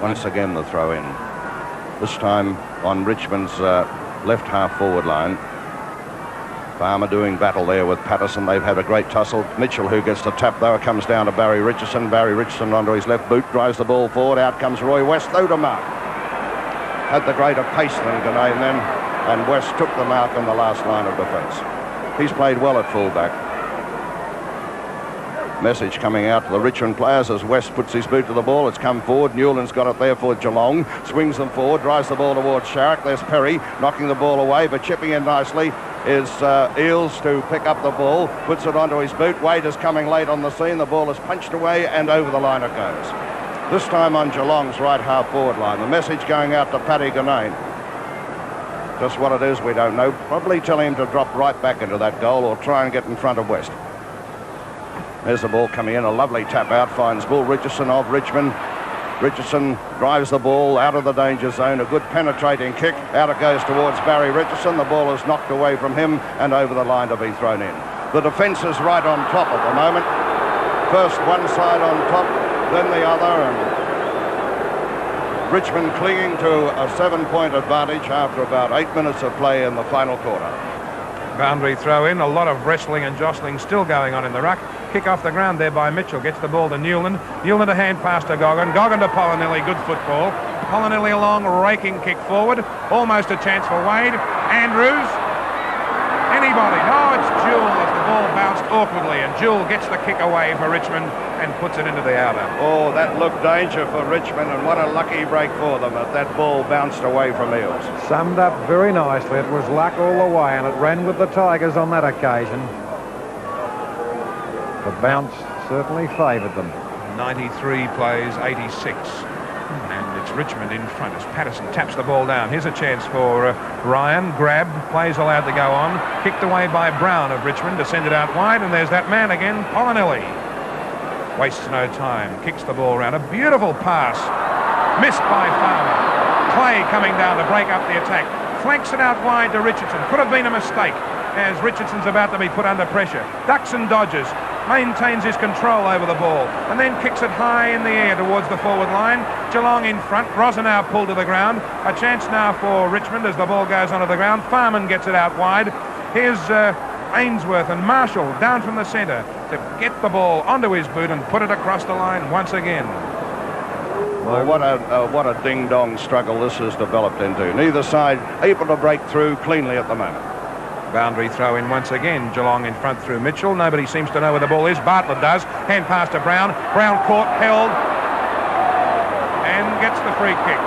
Once again the throw in. This time on Richmond's left half forward line. Farmer doing battle there with Patterson. They've had a great tussle. Mitchell, who gets the tap though, comes down to Barry Richardson. Barry Richardson onto his left boot, drives the ball forward. Out comes Roy West, though, to mark. Had the greater pace than Ganane then, and West took the mark on the last line of defence. He's played well at fullback. Message coming out to the Richmond players as West puts his boot to the ball. It's come forward. Newland's got it there for Geelong. Swings them forward, drives the ball towards Sharrock. There's Perry knocking the ball away, but chipping in nicely is Eales to pick up the ball, puts it onto his boot. Wade is coming late on the scene. The ball is punched away and over the line it goes. This time on Geelong's right half forward line. The message going out to Paddy Ganane. Just what it is we don't know. Probably telling him to drop right back into that goal or try and get in front of West. There's the ball coming in. A lovely tap out. Finds Bull Richardson of Richmond. Richardson drives the ball out of the danger zone. A good penetrating kick. Out it goes towards Barry Richardson. The ball is knocked away from him and over the line to be thrown in. The defence is right on top at the moment. First one side on top, then the other, and Richmond clinging to a 7-point advantage after about 8 minutes of play in the final quarter. Boundary throw in. A lot of wrestling and jostling still going on in the ruck. Kick off the ground there by Mitchell. Gets the ball to Newland. Newland a hand pass to Goggin. Goggin to Polinelli. Good football. Polinelli a long raking kick forward. Almost a chance for Wade. Andrews. Anybody? No, it's Jewell as the ball bounced awkwardly, and Jewell gets the kick away for Richmond and puts it into the outer. Oh, that looked danger for Richmond, and what a lucky break for them that that ball bounced away from Eales. Summed up very nicely. It was luck all the way, and it ran with the Tigers on that occasion. The bounce certainly favoured them. 93 plays 86. And it's Richmond in front as Patterson taps the ball down. Here's a chance for Ryan. Grabbed. Plays allowed to go on. Kicked away by Brown of Richmond to send it out wide. And there's that man again, Polinelli. Wastes no time. Kicks the ball around. A beautiful pass. Missed by Farmer. Clay coming down to break up the attack. Flanks it out wide to Richardson. Could have been a mistake as Richardson's about to be put under pressure. Ducks and dodges. Maintains his control over the ball and then kicks it high in the air towards the forward line. Geelong in front. Rosenau pulled to the ground. A chance now for Richmond as the ball goes onto the ground. Farman gets it out wide. Here's Ainsworth and Marshall down from the centre to get the ball onto his boot and put it across the line once again. Well, what a ding-dong struggle this has developed into. Neither side able to break through cleanly at the moment. Boundary throw in once again. Geelong in front through Mitchell. Nobody seems to know where the ball is. Bartlett does. Hand pass to Brown. Brown caught, held, and gets the free kick.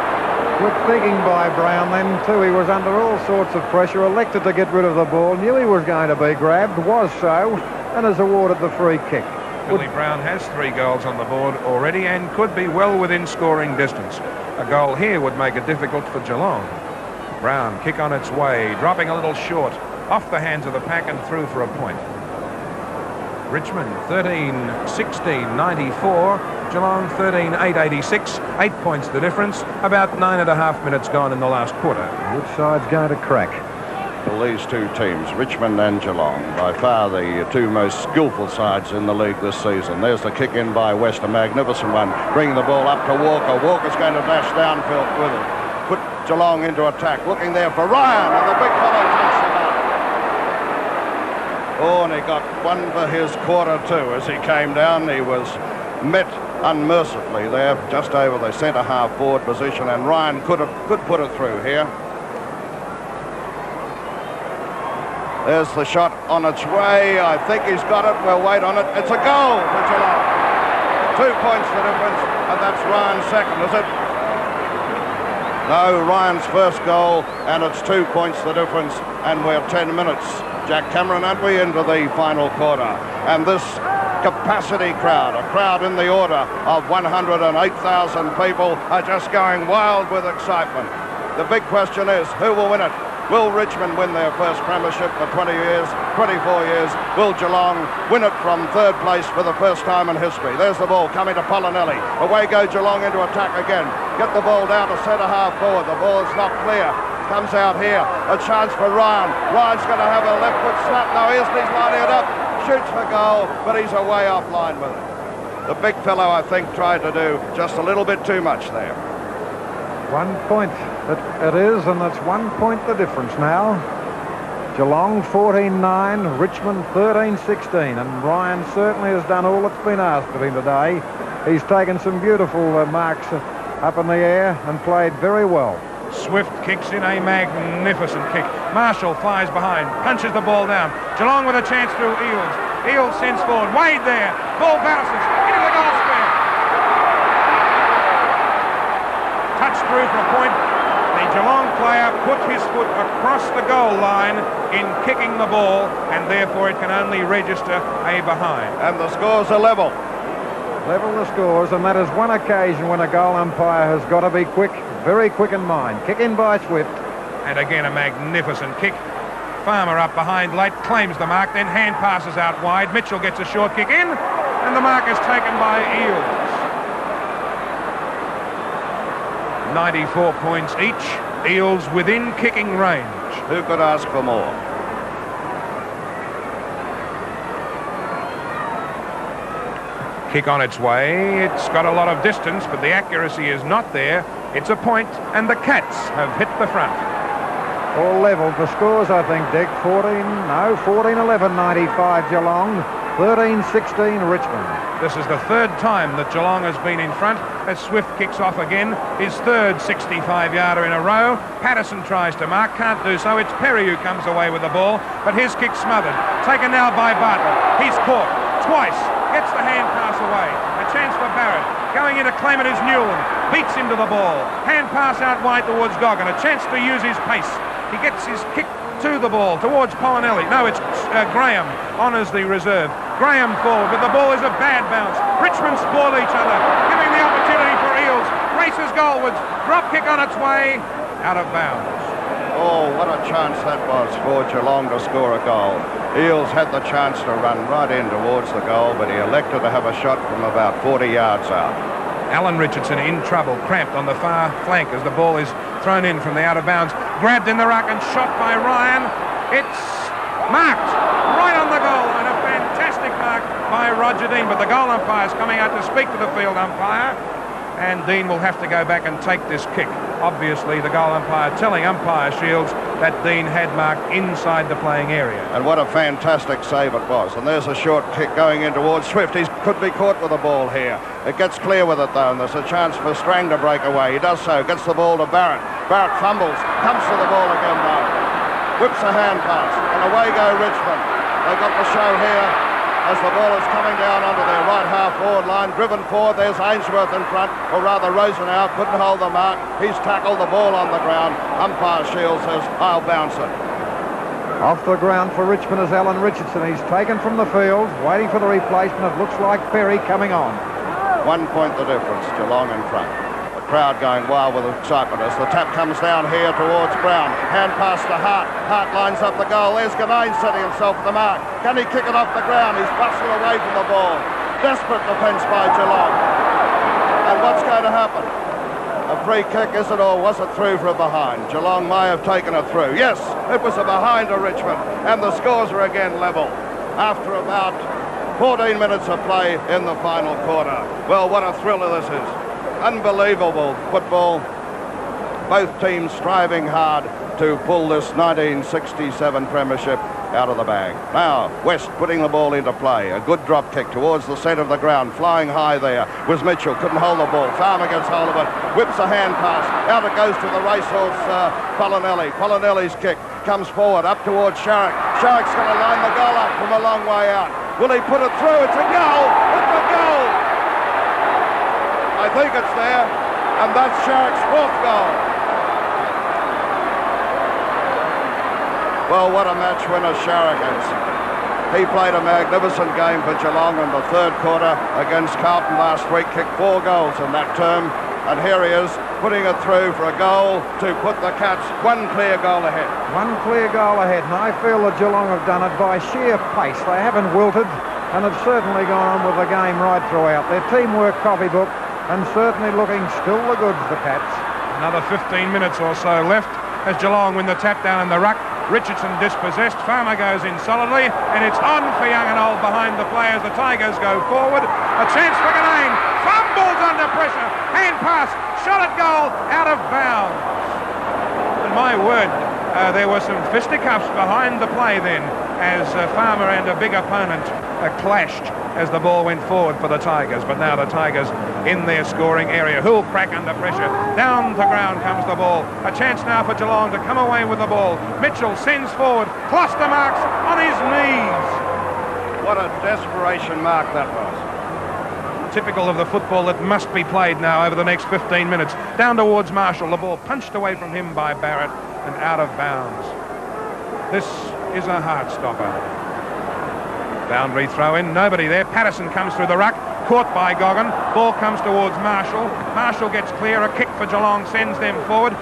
Good thinking by Brown then too. He was under all sorts of pressure, elected to get rid of the ball, knew he was going to be grabbed, was so, and has awarded the free kick. Billy Brown has 3 goals on the board already and could be well within scoring distance. A goal here would make it difficult for Geelong. Brown, kick on its way, dropping a little short. Off the hands of the pack and through for a point. Richmond 13-16-94. Geelong 13-8-86. 8 points the difference. About 9.5 minutes gone in the last quarter. Which side's going to crack? Well, these two teams, Richmond and Geelong, by far the two most skillful sides in the league this season. There's the kick in by West, a magnificent one. Bringing the ball up to Walker. Walker's going to dash downfield with it. Put Geelong into attack. Looking there for Ryan, and the big fellow takes it out. Oh, and he got one for his quarter too. As he came down, he was met unmercifully there, just over the centre half forward position, and Ryan could put it through here. There's the shot on its way. I think he's got it. We'll wait on it. It's a goal for Geelong. 2 points the difference, and that's Ryan's second, is it? No, Ryan's first goal, and it's 2 points the difference, and we're 10 minutes. Jack Cameron, aren't we, into the final quarter? And this capacity crowd, a crowd in the order of 108,000 people, are just going wild with excitement. The big question is, who will win it? Will Richmond win their first premiership for 24 years? Will Geelong win it from third place for the first time in history? There's the ball coming to Polinelli. Away go Geelong into attack again. Get the ball down to centre half forward. The ball is not clear. Comes out here. A chance for Ryan. Ryan's going to have a left foot snap. No, he isn't. He's lining it up. Shoots for goal, but he's away offline with it. The big fellow, I think, tried to do just a little bit too much there. 1 point it is, and that's 1 point the difference now. Geelong 14-9, Richmond 13-16, and Ryan certainly has done all that's been asked of him today. He's taken some beautiful marks up in the air and played very well. Swift kicks in a magnificent kick. Marshall flies behind, punches the ball down. Geelong with a chance through Eales. Eales sends forward. Wade there. Ball bounces into the goal square. Touch through for a point. The Geelong player put his foot across the goal line in kicking the ball, and therefore it can only register a behind. And the scores are level. Level the scores, and that is one occasion when a goal umpire has got to be quick, very quick in mind. Kick in by Swift. And again a magnificent kick. Farmer up behind late, claims the mark, then hand passes out wide. Mitchell gets a short kick in, and the mark is taken by Eales. 94 points each. Eales within kicking range. Who could ask for more? Kick on its way. It's got a lot of distance, but the accuracy is not there. It's a point, and the Cats have hit the front. All level. The scores, I think, Dick. 14-11, 95 Geelong. 13-16 Richmond. This is the third time that Geelong has been in front as Swift kicks off again. His third 65-yarder in a row. Patterson tries to mark, can't do so. It's Perry who comes away with the ball, but his kick's smothered. Taken now by Bartlett. He's caught twice. Gets the hand pass away. A chance for Barrett. Going in to claim it is Newland. Beats into the ball. Hand pass out wide towards Goggin. A chance to use his pace. He gets his kick to the ball towards Polinelli. No, it's Graham honours the reserve. Graham forward, but the ball is a bad bounce. Richmond spoil each other, giving the opportunity for Eales. Races goalwards. Drop kick on its way. Out of bounds. Oh, what a chance that was for Geelong to score a goal. Eales had the chance to run right in towards the goal, but he elected to have a shot from about 40 yards out. Alan Richardson in trouble, cramped on the far flank as the ball is thrown in from the out of bounds. Grabbed in the ruck and shot by Ryan. It's marked right on the goal line. A fantastic mark by Roger Dean, but the goal umpire's coming out to speak to the field umpire, and Dean will have to go back and take this kick. Obviously, the goal umpire telling umpire Shields that Dean had marked inside the playing area. And what a fantastic save it was. And there's a short kick going in towards Swift. He could be caught with the ball here. It gets clear with it, though, and there's a chance for Strang to break away. He does so, gets the ball to Barrett. Barrett fumbles, comes to the ball again now. Whips a hand pass, and away go Richmond. They've got the show here as the ball is coming down onto their right half forward line. Driven forward, there's Ainsworth in front, or rather Rosenau couldn't hold the mark. He's tackled the ball on the ground. Umpire Shields says, I'll bounce it. Off the ground for Richmond is Alan Richardson. He's taken from the field, waiting for the replacement. It looks like Perry coming on. 1 point the difference, Geelong in front. The crowd going wild with excitement as the tap comes down here towards Brown. Hand pass to Hart. Hart lines up the goal. There's Ganane setting himself for the mark. Can he kick it off the ground? He's bustled away from the ball. Desperate defence by Geelong. And what's going to happen? A free kick, is it, or was it through for a behind? Geelong may have taken it through. Yes, it was a behind to Richmond, and the scores are again level after about 14 minutes of play in the final quarter. Well, what a thriller this is. Unbelievable football. Both teams striving hard to pull this 1967 premiership out of the bag. Now, West putting the ball into play. A good drop kick towards the centre of the ground. Flying high there was Mitchell. Couldn't hold the ball. Farmer gets hold of it. Whips a hand pass. Out it goes to the racehorse Polinelli. Polinelli's kick comes forward up towards Sharrock. Sharrock's going to line the goal up from a long way out. Will he put it through? It's a goal! It's a goal! I think it's there, and that's Sharrock's fourth goal. Well, what a match winner Sharrock is. He played a magnificent game for Geelong in the third quarter against Carlton last week, kicked 4 goals in that term, and here he is putting it through for a goal to put the Cats 1 clear goal ahead. 1 clear goal ahead, and I feel that Geelong have done it by sheer pace. They haven't wilted, and have certainly gone on with the game right throughout. Their teamwork copybook, and certainly looking still the goods, the Cats. Another 15 minutes or so left as Geelong win the tap down in the ruck. Richardson dispossessed. Farmer goes in solidly, and it's on for Young and Old behind the play as the Tigers go forward. A chance for Ganane. Fumbles under pressure. Hand line pass, shot at goal, out of bounds. And my word, there were some fisticuffs behind the play then as Farmer and a big opponent clashed as the ball went forward for the Tigers. But now the Tigers in their scoring area. Who'll crack under pressure? Down to ground comes the ball. A chance now for Geelong to come away with the ball. Mitchell sends forward. Cluster marks on his knees. What a desperation mark that was. Typical of the football that must be played now over the next 15 minutes. Down towards Marshall. The ball punched away from him by Barrett and out of bounds. This is a heart stopper. Boundary throw in, nobody there. Patterson comes through the ruck, caught by Goggin. Ball comes towards Marshall. Marshall gets clear, a kick for Geelong sends them forward.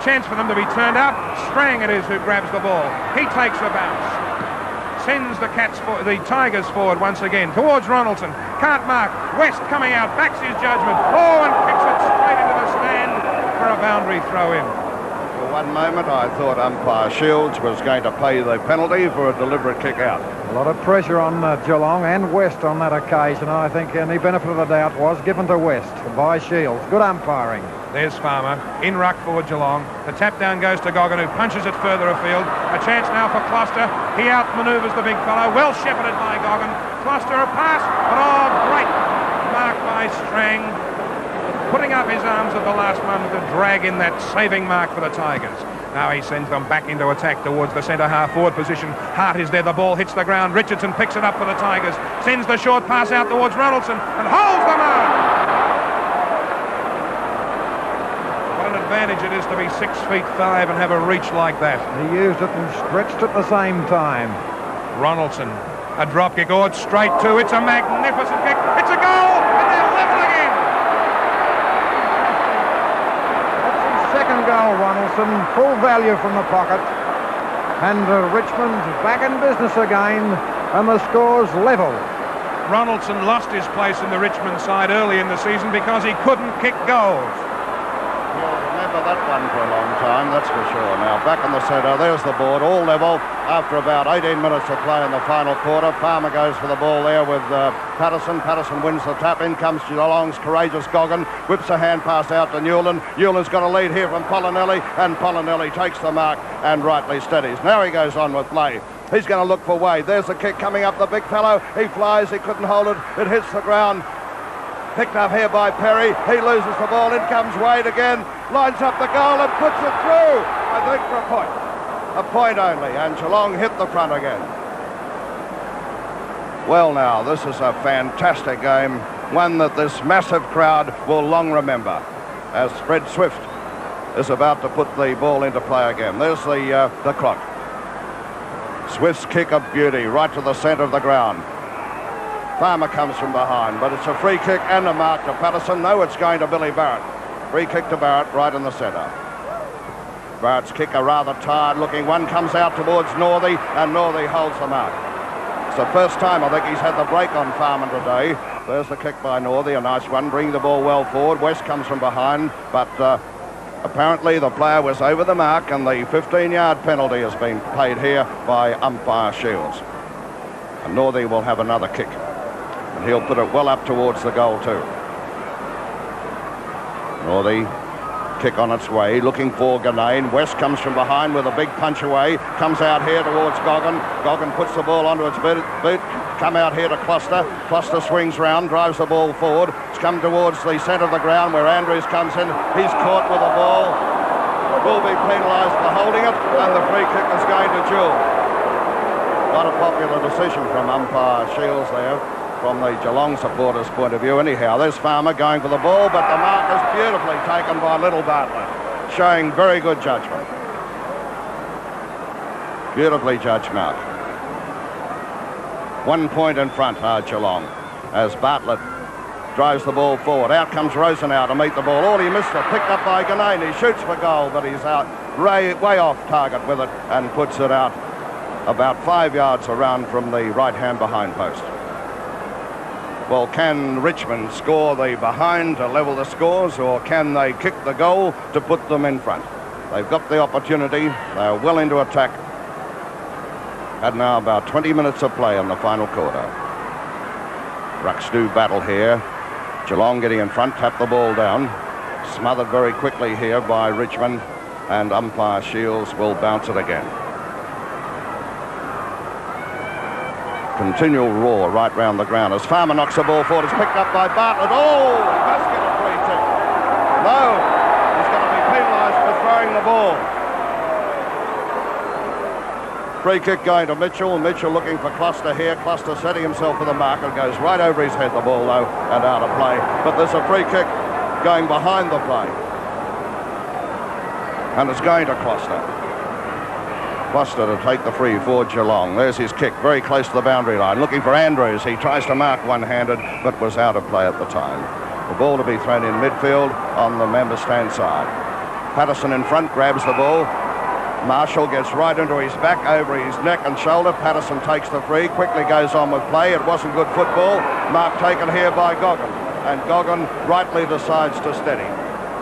Chance for them to be turned out. Strang it is who grabs the ball. He takes the bounce. Sends the Tigers forward once again towards Ronaldson. Can't mark. West coming out, backs his judgment. Oh, and kicks it straight into the stand for a boundary throw in. For one moment I thought umpire Shields was going to pay the penalty for a deliberate kick out. A lot of pressure on Geelong and West on that occasion. I think any benefit of the doubt was given to West by Shields. Good umpiring. There's Farmer in ruck for Geelong. The tap down goes to Goggin, who punches it further afield. A chance now for Cluster. He outmanoeuvres the big fellow. Well shepherded by Goggin. Cluster a pass, but oh, great mark by Strang. Putting up his arms at the last moment to drag in that saving mark for the Tigers. Now he sends them back into attack towards the centre half forward position. Hart is there, the ball hits the ground. Richardson picks it up for the Tigers. Sends the short pass out towards Ronaldson and holds the mark. What an advantage it is to be 6'5" and have a reach like that. He used it and stretched at the same time. Ronaldson, a drop kick, oh, it's straight to. It's a magnificent kick. It's a goal and they're level again. Second goal, Ronaldson, full value from the pocket, and Richmond back in business again, and the score's level. Ronaldson lost his place in the Richmond side early in the season because he couldn't kick goals. You'll remember that one for a long time, that's for sure. Now back in the centre, there's the board, all level. After about 18 minutes of play in the final quarter, Farmer goes for the ball there with Patterson. Patterson wins the tap. In comes Geelong's courageous Goggin. Whips a hand pass out to Newland. Newland's got a lead here from Polinelli, and Polinelli takes the mark and rightly steadies. Now he goes on with play. He's going to look for Wade. There's the kick coming up, the big fellow. He flies, he couldn't hold it. It hits the ground. Picked up here by Perry. He loses the ball. In comes Wade again. Lines up the goal and puts it through. I think for a point. A point only, and Geelong hit the front again. Well now, this is a fantastic game, one that this massive crowd will long remember, as Fred Swift is about to put the ball into play again. There's the clock. Swift's kick of beauty right to the centre of the ground. Farmer comes from behind, but it's a free kick and a mark to Patterson. No, it's going to Billy Barrett. Free kick to Barrett right in the centre. Barrett's kick, a rather tired-looking one, comes out towards Northey, and Northey holds the mark. It's the first time I think he's had the break on Farmer today. There's the kick by Northey, a nice one, bringing the ball well forward. West comes from behind, but apparently the player was over the mark, and the 15-yard penalty has been paid here by umpire Shields. And Northey will have another kick, and he'll put it well up towards the goal too. Northey, kick on its way, looking for Ganane. West comes from behind with a big punch away, comes out here towards Goggin. Goggin puts the ball onto its boot. Come out here to Cluster. Cluster swings round, drives the ball forward. It's come towards the centre of the ground where Andrews comes in. He's caught with the ball. Will be penalised for holding it, and the free kick is going to Jewell. Not a popular decision from umpire Shields there, from the Geelong supporters' point of view. Anyhow, there's Farmer going for the ball, but the mark is beautifully taken by Little Bartlett, showing very good judgment. Beautifully judged mark. 1 point in front are Geelong, as Bartlett drives the ball forward. Out comes Rosenau to meet the ball. Oh, he missed it. Picked up by Ganane. He shoots for goal, but he's out way off target with it and puts it out about 5 yards around from the right-hand behind post. Well, can Richmond score the behind to level the scores, or can they kick the goal to put them in front? They've got the opportunity. They're well into attack. Had now about 20 minutes of play in the final quarter. Rucks do battle here. Geelong getting in front, tap the ball down. Smothered very quickly here by Richmond, and umpire Shields will bounce it again. Continual roar right round the ground as Farmer knocks the ball forward. It's picked up by Bartlett. Oh, he must get a free kick. No, he's going to be penalised for throwing the ball. Free kick going to Mitchell. Mitchell looking for Cluster here. Cluster setting himself for the mark. It goes right over his head, the ball though, and out of play. But there's a free kick going behind the play. And it's going to Cluster. Cluster to take the free for Geelong. There's his kick, very close to the boundary line. Looking for Andrews. He tries to mark one-handed, but was out of play at the time. The ball to be thrown in midfield on the member stand side. Patterson in front grabs the ball. Marshall gets right into his back, over his neck and shoulder. Patterson takes the free, quickly goes on with play. It wasn't good football. Mark taken here by Goggin, and Goggin rightly decides to steady.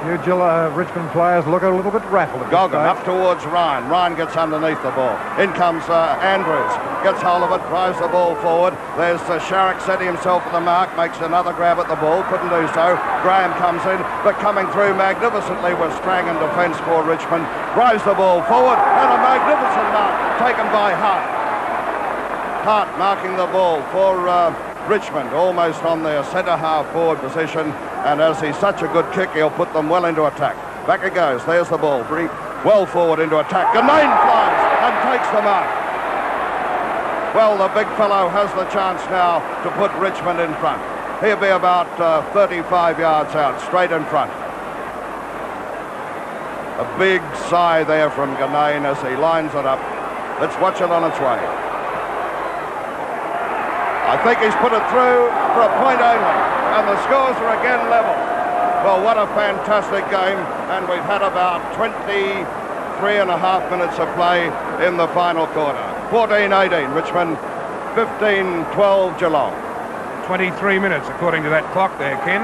You Richmond players look a little bit rattled. Goggin up towards Ryan. Ryan gets underneath the ball. In comes Andrews. Gets hold of it, drives the ball forward. There's Sharrock setting himself for the mark, makes another grab at the ball, couldn't do so. Graham comes in, but coming through magnificently was Strang in defence for Richmond. Drives the ball forward, and a magnificent mark taken by Hart. Hart marking the ball for Richmond, almost on their centre-half forward position. And as he's such a good kick, he'll put them well into attack. Back it goes. There's the ball. Pretty well forward into attack. Ganane flies and takes the mark. Well, the big fellow has the chance now to put Richmond in front. He'll be about 35 yards out, straight in front. A big sigh there from Ganane as he lines it up. Let's watch it on its way. I think he's put it through for a point only, and the scores are again level. Well, what a fantastic game, and we've had about 23 and a half minutes of play in the final quarter. 14-18 Richmond, 15-12 Geelong. 23 minutes according to that clock there, Ken.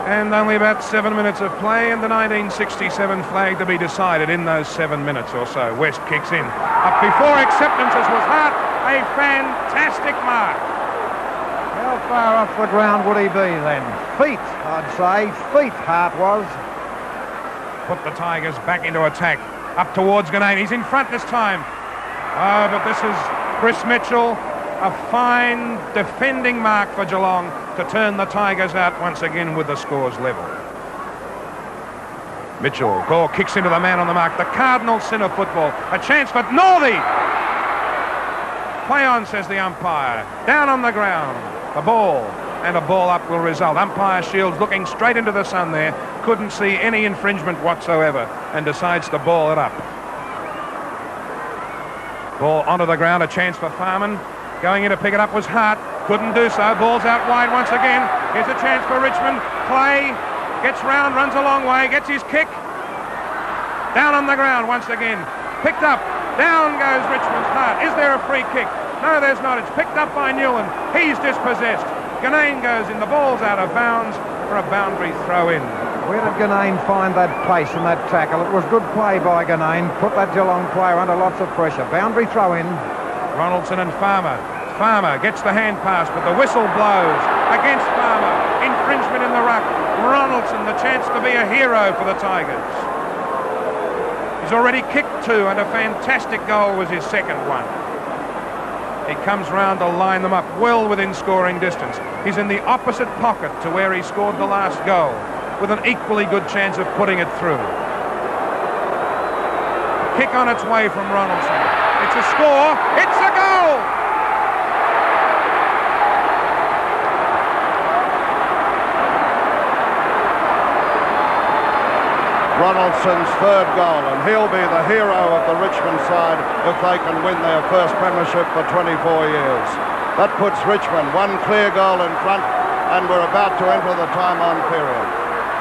And only about 7 minutes of play, and the 1967 flag to be decided in those 7 minutes or so. West kicks in. Up before acceptances was Hart. A fantastic mark. How far off the ground would he be then? Feet, I'd say. Feet, Hart was. Put the Tigers back into attack. Up towards Ganane. He's in front this time. Oh, but this is Chris Mitchell. A fine defending mark for Geelong to turn the Tigers out once again with the scores level. Mitchell, Gore kicks into the man on the mark. The Cardinal sin of football. A chance for Northey. Play on, says the umpire. Down on the ground. The ball, and a ball up will result. Umpire Shields looking straight into the sun there. Couldn't see any infringement whatsoever and decides to ball it up. Ball onto the ground. A chance for Farman. Going in to pick it up was Hart. Couldn't do so. Ball's out wide once again. Here's a chance for Richmond. Clay gets round, runs a long way, gets his kick. Down on the ground once again. Picked up. Down goes Richmond's Hart. Is there a free kick? No, there's not. It's picked up by Newland. He's dispossessed. Ganane goes in. The ball's out of bounds for a boundary throw in. Where did Ganane find that place in that tackle? It was good play by Ganane. Put that Geelong player under lots of pressure. Boundary throw in. Ronaldson and Farmer. Farmer gets the hand pass, but the whistle blows against Farmer. Infringement in the ruck. Ronaldson, the chance to be a hero for the Tigers. He's already kicked two, and a fantastic goal was his second one. He comes round to line them up well within scoring distance. He's in the opposite pocket to where he scored the last goal, with an equally good chance of putting it through. Kick on its way from Ronaldson. It's a score. It's a goal! Ronaldson's third goal, and he'll be the hero of the Richmond side if they can win their first premiership for 24 years. That puts Richmond one clear goal in front, and we're about to enter the time-on period.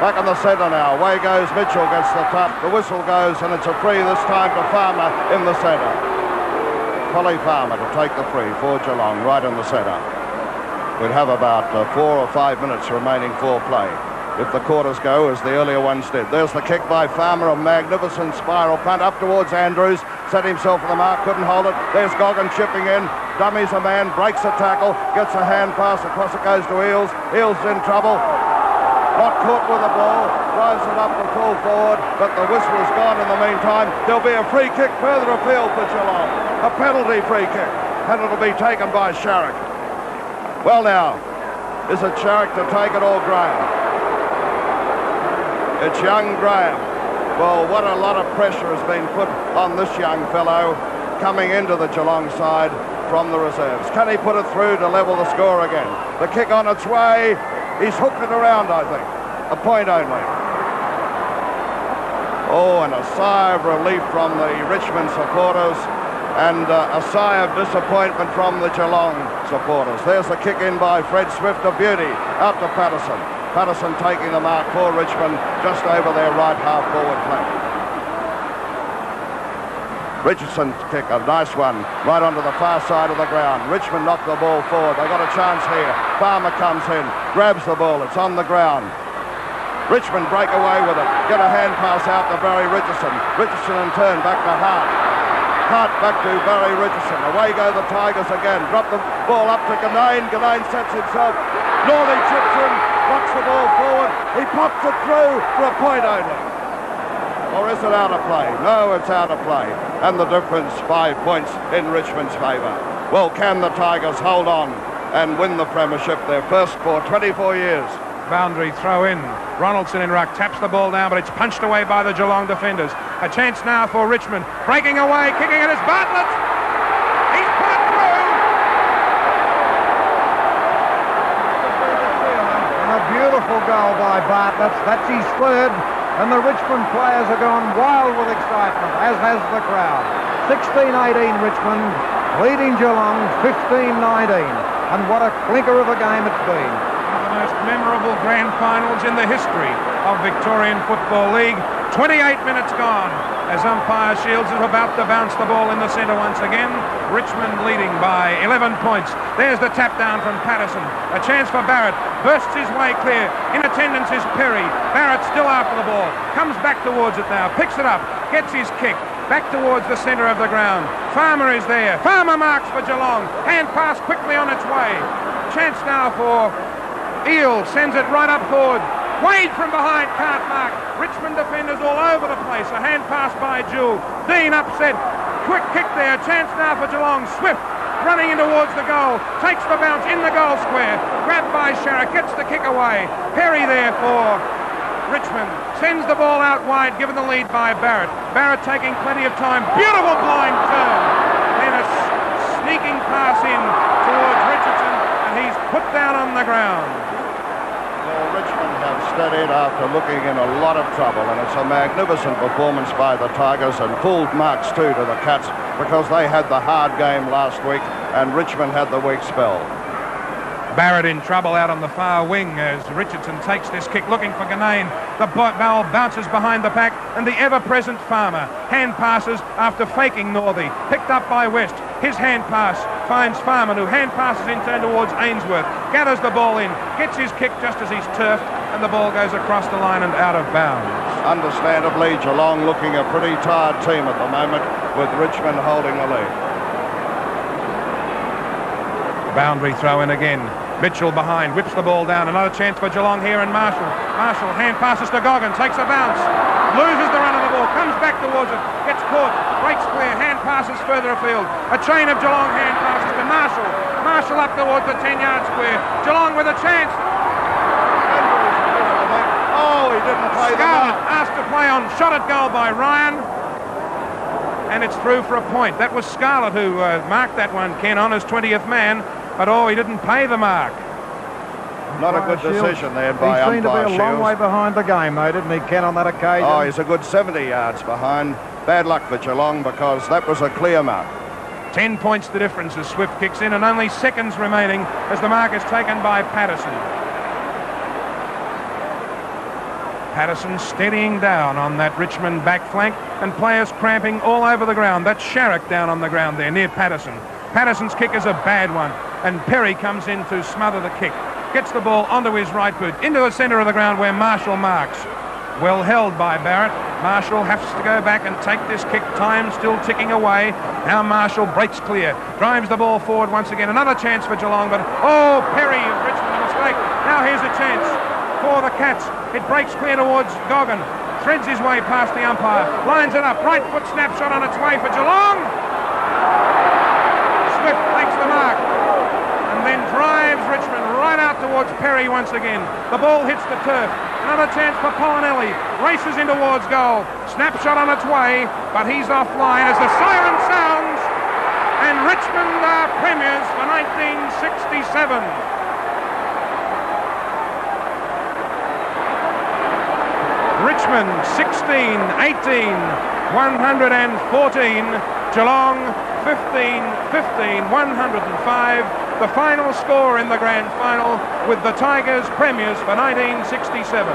Back in the centre now. Away goes Mitchell, gets the top. The whistle goes, and it's a free this time to Farmer in the centre. Polly Farmer to take the free for Geelong, right in the centre. We'd have about 4 or 5 minutes remaining for play, if the quarters go as the earlier ones did. There's the kick by Farmer, a magnificent spiral punt up towards Andrews. Set himself for the mark, couldn't hold it. There's Goggin chipping in. Dummies a man, breaks a tackle, gets a hand pass, across it goes to Eales. Eales in trouble. Not caught with the ball. Drives it up the full forward, but the whistle is gone in the meantime. There'll be a free kick further afield for Geelong. A penalty free kick. And it'll be taken by Sharrock. Well now, is it Sharrock to take it or Graham? It's young Graham. Well, what a lot of pressure has been put on this young fellow coming into the Geelong side from the reserves. Can he put it through to level the score again? The kick on its way. He's hooked it around, I think. A point only. Oh, and a sigh of relief from the Richmond supporters. And a sigh of disappointment from the Geelong supporters. There's the kick in by Fred Swift, a beauty, out to Patterson. Patterson taking the mark for Richmond just over their right half forward flank. Richardson's kick, a nice one, right onto the far side of the ground. Richmond knocked the ball forward. They got a chance here. Farmer comes in, grabs the ball. It's on the ground. Richmond break away with it. Get a hand pass out to Barry Richardson. Richardson in turn back to Hart. Hart back to Barry Richardson. Away go the Tigers again. Drop the ball up to Ganane. Ganane sets himself. Northey chips in, knocks the ball forward. He pops it through for a point only. Or is it out of play? No, it's out of play. And the difference, 5 points in Richmond's favour. Well, can the Tigers hold on and win the premiership, their first for 24 years? Boundary throw in. Ronaldson in ruck, taps the ball down, but it's punched away by the Geelong defenders. A chance now for Richmond. Breaking away, kicking it is Bartlett. He's put it through. And a beautiful goal by Bartlett. That's his third. And the Richmond players have gone wild with excitement, as has the crowd. 16-18 Richmond, leading Geelong 15-19. And what a clinker of a game it's been. Most memorable grand finals in the history of Victorian Football League. 28 minutes gone as umpire Shields is about to bounce the ball in the centre once again. Richmond leading by 11 points. There's the tap down from Patterson. A chance for Barrett. Bursts his way clear. In attendance is Perry. Barrett still after the ball. Comes back towards it now. Picks it up. Gets his kick. Back towards the centre of the ground. Farmer is there. Farmer marks for Geelong. Hand pass quickly on its way. Chance now for Eel, sends it right up forward. Wade from behind, can't mark. Richmond defenders all over the place. A hand pass by Jewell. Dean upset. Quick kick there. Chance now for Geelong. Swift running in towards the goal. Takes the bounce in the goal square. Grabbed by Sharrock. Gets the kick away. Perry there for Richmond. Sends the ball out wide, given the lead by Barrett. Barrett taking plenty of time. Beautiful blind turn. Then a sneaking pass in towards Richardson, and he's put down on the ground. Well, Richmond have steadied after looking in a lot of trouble, and it's a magnificent performance by the Tigers, and full marks too to the Cats, because they had the hard game last week and Richmond had the weak spell. Barrett in trouble out on the far wing as Richardson takes this kick looking for Ganane. The ball bounces behind the pack, and the ever-present Farmer hand passes after faking Northey. Picked up by West. His hand pass finds Farmer, who hand passes in turn towards Ainsworth. Gathers the ball in, gets his kick just as he's turfed, and the ball goes across the line and out of bounds. Understandably, Geelong looking a pretty tired team at the moment, with Richmond holding the lead. Boundary throw in again. Mitchell behind, whips the ball down. Another chance for Geelong here, and Marshall. Marshall hand passes to Goggin, takes a bounce, loses the run of the ball, comes back towards it, gets caught, breaks clear, hand passes further afield. A chain of Geelong hand passes to Marshall. Marshall up towards the 10-yard square. Geelong with a chance. Oh, he didn't play the Scarlett mark. asked to play on, shot at goal by Ryan, and it's through for a point. That was Scarlett who marked that one, Ken, on his 20th man. But he didn't pay the mark. Not a good decision there by umpire Shields. He seemed to be a long way behind the game, though, didn't he, Ken, on that occasion? Oh, he's a good 70 yards behind. Bad luck for Geelong, because that was a clear mark. 10 points the difference as Swift kicks in, and only seconds remaining as the mark is taken by Patterson. Patterson steadying down on that Richmond back flank, and players cramping all over the ground. That's Sharrock down on the ground there near Patterson. Patterson's kick is a bad one, and Perry comes in to smother the kick. Gets the ball onto his right boot, into the centre of the ground where Marshall marks. Well held by Barrett. Marshall has to go back and take this kick. Time still ticking away. Now Marshall breaks clear, drives the ball forward once again. Another chance for Geelong, but oh, Perry of Richmond, a mistake. Now here's a chance. for the Cats. It breaks clear towards Goggin. Threads his way past the umpire. Lines it up. Right foot snapshot on its way for Geelong. Swift takes the mark and then drives Richmond right out towards Perry once again. The ball hits the turf. Another chance for Polinelli. Races in towards goal. Snapshot on its way, but he's offline as the siren sounds, and Richmond are premiers for 1967. Richmond 16, 18, 114. Geelong 15, 15, 105. The final score in the grand final with the Tigers premiers for 1967.